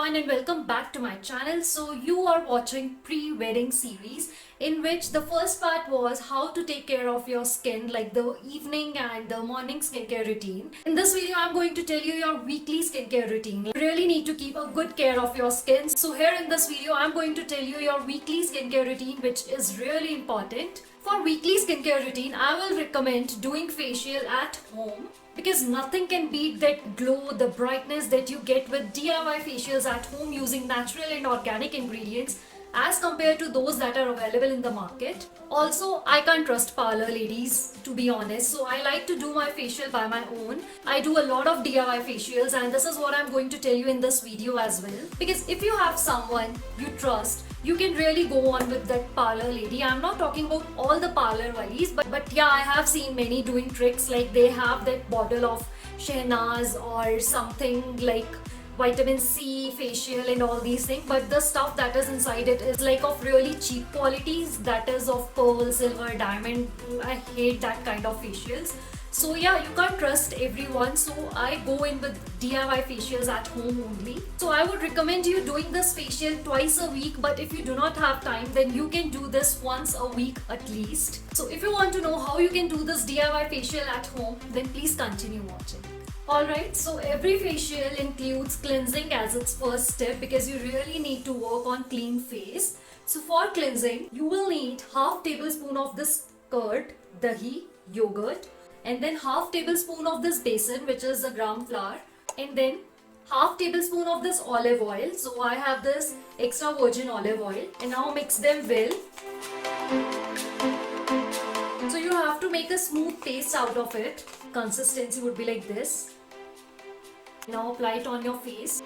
everyone and welcome back to my channel. So you are watching pre-wedding series in which the first part was how to take care of your skin, like the evening and the morning skincare routine. In this video I'm going to tell you your weekly skincare routine. You really need to keep a good care of your skin. So here in this video I'm going to tell you your weekly skincare routine, which is really important. For weekly skincare routine, I will recommend doing facial at home because nothing can beat that glow, the brightness that you get with DIY facials at home using natural and organic ingredients as compared to those that are available in the market. Also, I can't trust parlor ladies, to be honest, so I like to do my facial by my own. I do a lot of DIY facials and this is what I'm going to tell you in this video as well. Because if you have someone you trust, you can really go on with that parlor lady. I'm not talking about all the parlor walis, but yeah, I have seen many doing tricks like they have that bottle of Shehnaz or something like vitamin C facial and all these things, but the stuff that is inside it is like of really cheap qualities, that is of pearl, silver, diamond. I hate that kind of facials. So yeah, you can't trust everyone, so I go in with DIY facials at home only. So I would recommend you doing this facial twice a week, but if you do not have time, then you can do this once a week at least. So if you want to know how you can do this DIY facial at home, then please continue watching. Alright, so every facial includes cleansing as its first step because you really need to work on clean face. So for cleansing, you will need half tablespoon of this curd, dahi, yogurt, and then half tablespoon of this besan, which is a gram flour, and then half tablespoon of this olive oil. So I have this extra virgin olive oil, and now mix them well. So you have to make a smooth paste out of it. Consistency would be like this. Now apply it on your face.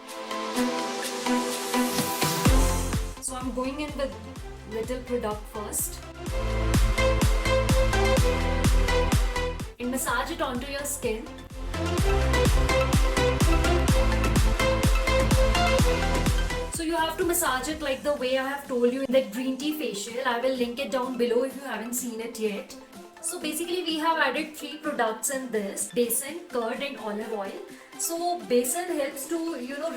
So I'm going in with little product first and massage it onto your skin. So you have to massage it like the way I have told you in that green tea facial. I will link it down below if you haven't seen it yet. So basically we have added 3 products in this: besan, curd and olive oil. So besan helps to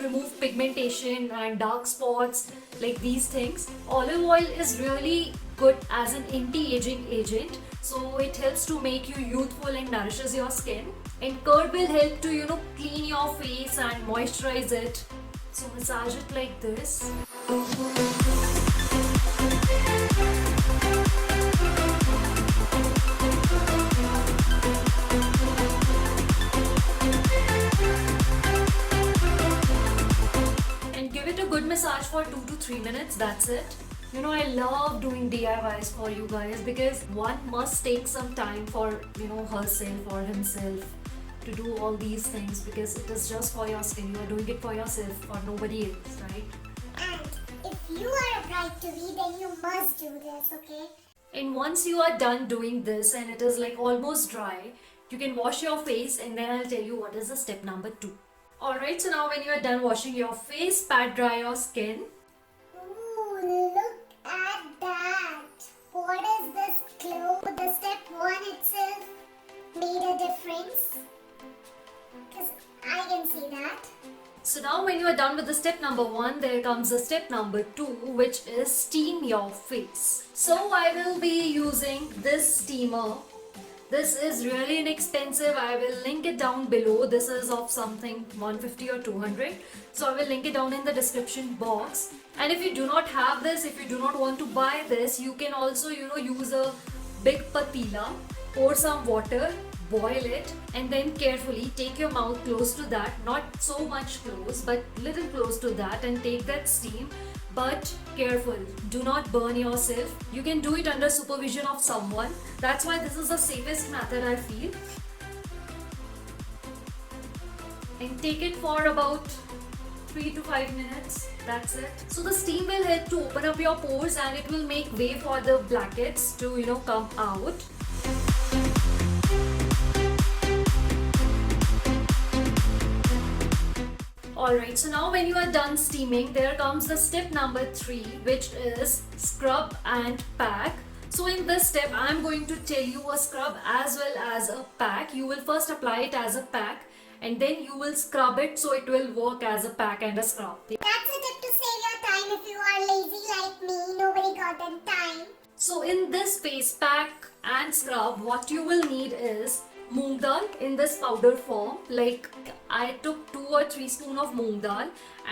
remove pigmentation and dark spots, like these things. Olive oil is really good as an anti-aging agent, so it helps to make you youthful and nourishes your skin. And curd will help to clean your face and moisturize it. So massage it like this. Massage for 2 to 3 minutes, that's it. I love doing DIYs for you guys because one must take some time for herself or himself to do all these things because it is just for your skin. You are doing it for yourself, for nobody else, right? And if you are a bride-to-be, then you must do this, okay? And once you are done doing this and it is like almost dry, you can wash your face and then I'll tell you what is the step number 2. Alright, so now when you are done washing your face, pat dry your skin. Ooh, look at that! What is this glow? The step 1 itself made a difference. Because I can see that. So now when you are done with the step number 1, there comes the step number 2, which is steam your face. So I will be using this steamer. This is really inexpensive. I will link it down below. This is of something 150 or 200. So I will link it down in the description box. And if you do not have this, if you do not want to buy this, you can also use a big patila, pour some water, boil it, and then carefully take your mouth close to that, not so much close but little close to that, and take that steam. But careful, do not burn yourself. You can do it under supervision of someone. That's why this is the safest method, I feel. And take it for about 3 to 5 minutes. That's it. So the steam will help to open up your pores and it will make way for the blackheads to come out. Alright, so now when you are done steaming, there comes the step number 3, which is scrub and pack. So in this step, I am going to tell you a scrub as well as a pack. You will first apply it as a pack and then you will scrub it so it will work as a pack and a scrub. That's a tip to save your time if you are lazy like me. Nobody got the time. So in this face pack and scrub, what you will need is moong dal in this powder form. Like I took 2 or 3 spoon of moong dal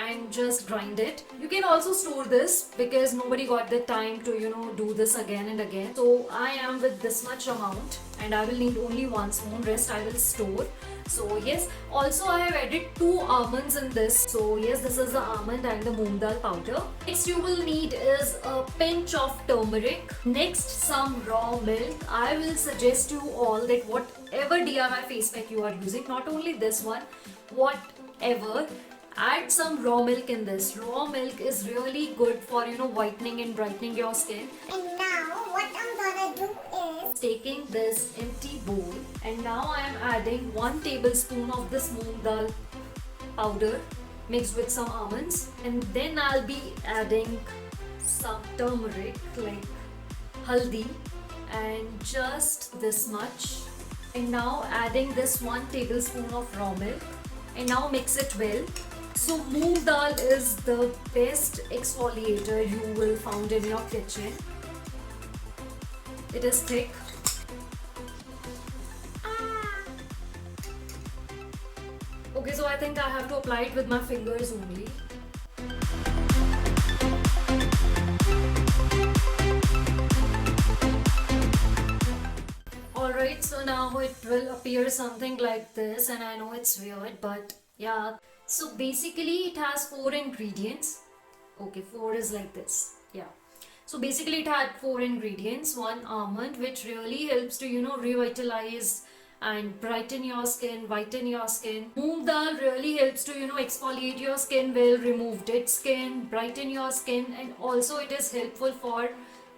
and just grind it. You can also store this because nobody got the time to do this again and again. So I am with this much amount and I will need only 1 spoon, rest I will store. So yes, also I have added 2 almonds in this. So yes, this is the almond and the moong dal powder. Next you will need is a pinch of turmeric. Next some raw milk. I will suggest you all that whatever DIY face pack you are using, not only this one, whatever, add some raw milk in this. Raw milk is really good for whitening and brightening your skin. And now what I'm gonna do is Taking this empty bowl, and now I am adding 1 tablespoon of this moong dal powder mixed with some almonds, and then I'll be adding some turmeric like haldi and just this much, and now adding this 1 tablespoon of raw milk, and now mix it well. So moong dal is the best exfoliator you will find in your kitchen. It is thick. Okay, so I think I have to apply it with my fingers only. Alright, so now it will appear something like this, and I know it's weird, but yeah. So basically it has 4 ingredients. Okay, 4 is like this. Yeah. So basically it had 4 ingredients. 1 almond, which really helps to revitalize and brighten your skin, whiten your skin. Moong dal really helps to exfoliate your skin well, remove dead skin, brighten your skin, and also it is helpful for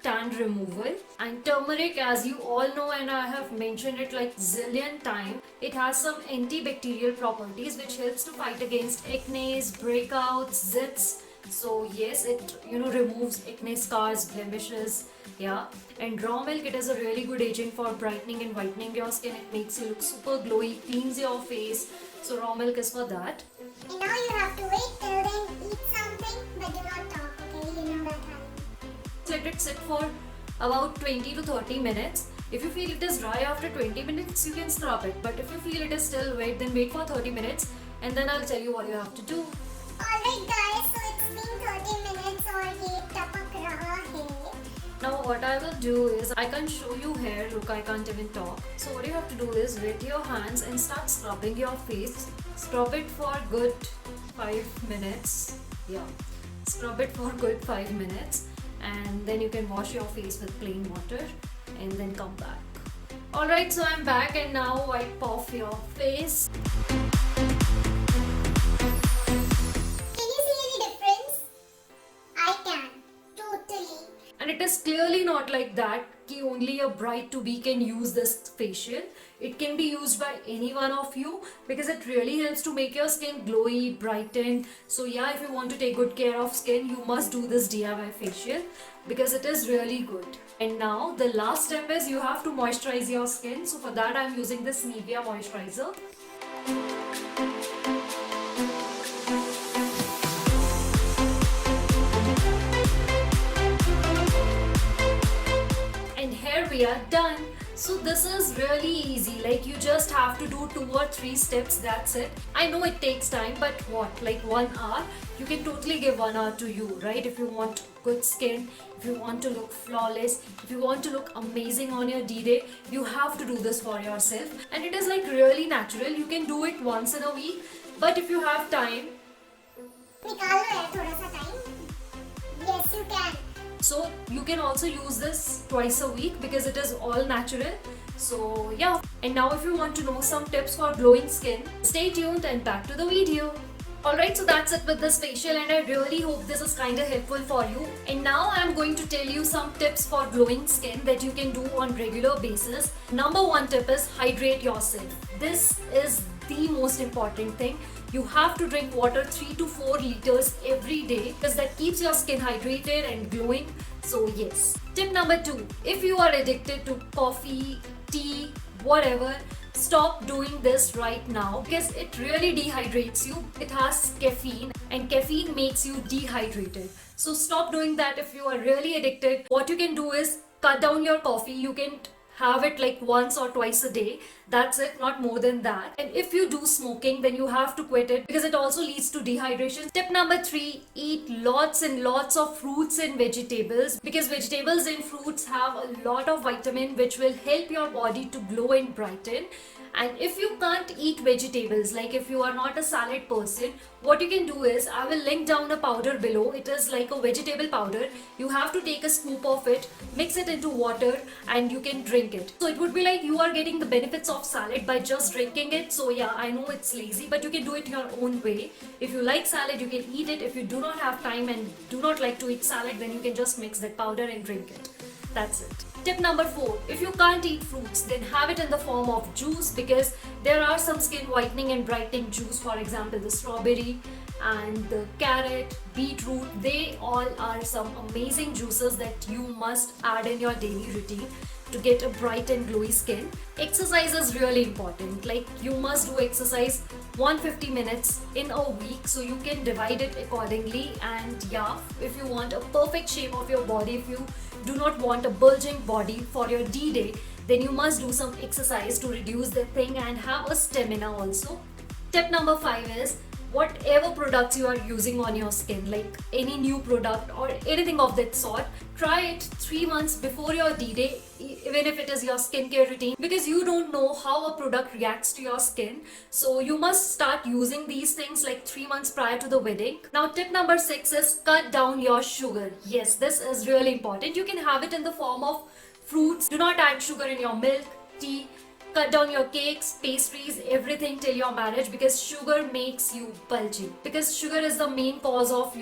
tan removal. And turmeric, as you all know, and I have mentioned it like zillion times, it has some antibacterial properties which helps to fight against acne, breakouts, zits. So yes, it removes acne scars, blemishes. Yeah. And raw milk, it is a really good agent for brightening and whitening your skin. It makes you look super glowy, cleans your face. So raw milk is for that. And now you have to wait till then, eat something, but do not talk, okay? You know that time. Let it sit for about 20 to 30 minutes. If you feel it is dry after 20 minutes, you can scrub it. But if you feel it is still wet, then wait for 30 minutes and then I'll tell you what you have to do. Alright guys, so it's been 30 minutes और ये टपक रहा है. Now what I will do is, I can't show you hair, look, I can't even talk. So what you have to do is wet your hands and start scrubbing your face. Scrub it for good 5 minutes. Yeah, scrub it for good 5 minutes, and then you can wash your face with plain water and then come back. Alright, so I'm back, and now wipe off your face. And it is clearly not like that कि only a bride to be can use this facial. It can be used by any one of you because it really helps to make your skin glowy, brightened. So yeah, if you want to take good care of skin, you must do this DIY facial because it is really good. And now the last step is you have to moisturize your skin. So for that I'm using this Nivea moisturizer. We are done. So this is really easy, like you just have to do 2 or 3 steps, that's it. I know it takes time, but what, like 1 hour? You can totally give 1 hour to you, right? If you want good skin, if you want to look flawless, if you want to look amazing on your D-Day, you have to do this for yourself. And it is like really natural. You can do it once in a week, but if you have time, निकालो यार थोड़ा सा time. Yes, you can. So you can also use this twice a week because it is all natural. So yeah, and now if you want to know some tips for glowing skin, stay tuned and back to the video. Alright, so that's it with this facial, and I really hope this is kind of helpful for you. And now I'm going to tell you some tips for glowing skin that you can do on regular basis. Number 1 tip is hydrate yourself. This is the most important thing. You have to drink water 3 to 4 liters every day because that keeps your skin hydrated and glowing. So yes. Tip number 2, if you are addicted to coffee, tea, whatever, stop doing this right now because it really dehydrates you. It has caffeine and caffeine makes you dehydrated. So stop doing that if you are really addicted. What you can do is cut down your coffee. You can have it like once or twice a day. That's it, not more than that. And if you do smoking, then you have to quit it because it also leads to dehydration. Tip number 3, eat lots and lots of fruits and vegetables because vegetables and fruits have a lot of vitamin which will help your body to glow and brighten. And if you can't eat vegetables, like if you are not a salad person, what you can do is, I will link down a powder below. It is like a vegetable powder. You have to take a scoop of it, mix it into water, and you can drink it. So it would be like you are getting the benefits of salad by just drinking it. So yeah, I know it's lazy, but you can do it your own way. If you like salad, you can eat it. If you do not have time and do not like to eat salad, then you can just mix that powder and drink it. That's it. Tip number 4, if you can't eat fruits, then have it in the form of juice because there are some skin whitening and brightening juice. For example, the strawberry and the carrot, beetroot, they all are some amazing juices that you must add in your daily routine to get a bright and glowy skin. Exercise is really important. Like you must do exercise 150 minutes in a week, so you can divide it accordingly. And yeah, if you want a perfect shape of your body, if you do not want a bulging body for your D-Day, then you must do some exercise to reduce the thing and have a stamina also. Tip number 5 is, whatever products you are using on your skin, like any new product or anything of that sort, try it 3 months before your D-Day, even if it is your skincare routine, because you don't know how a product reacts to your skin. So you must start using these things like 3 months prior to the wedding. Now tip number 6 is cut down your sugar. Yes, this is really important. You can have it in the form of fruits. Do not add sugar in your milk, tea. Cut down your cakes, pastries, everything till your marriage because sugar makes you bulgy. Because sugar is the main cause of,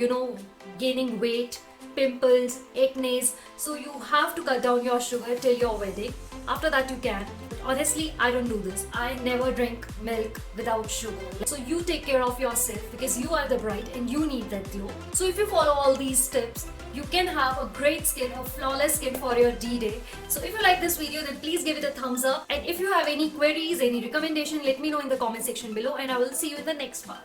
gaining weight, pimples, acne. So you have to cut down your sugar till your wedding. After that you can. But honestly, I don't do this. I never drink milk without sugar. So you take care of yourself because you are the bride and you need that glow. So if you follow all these tips, you can have a great skin, a flawless skin for your D-Day. So if you like this video, then please give it a thumbs up. And if you have any queries, any recommendation, let me know in the comment section below and I will see you in the next part.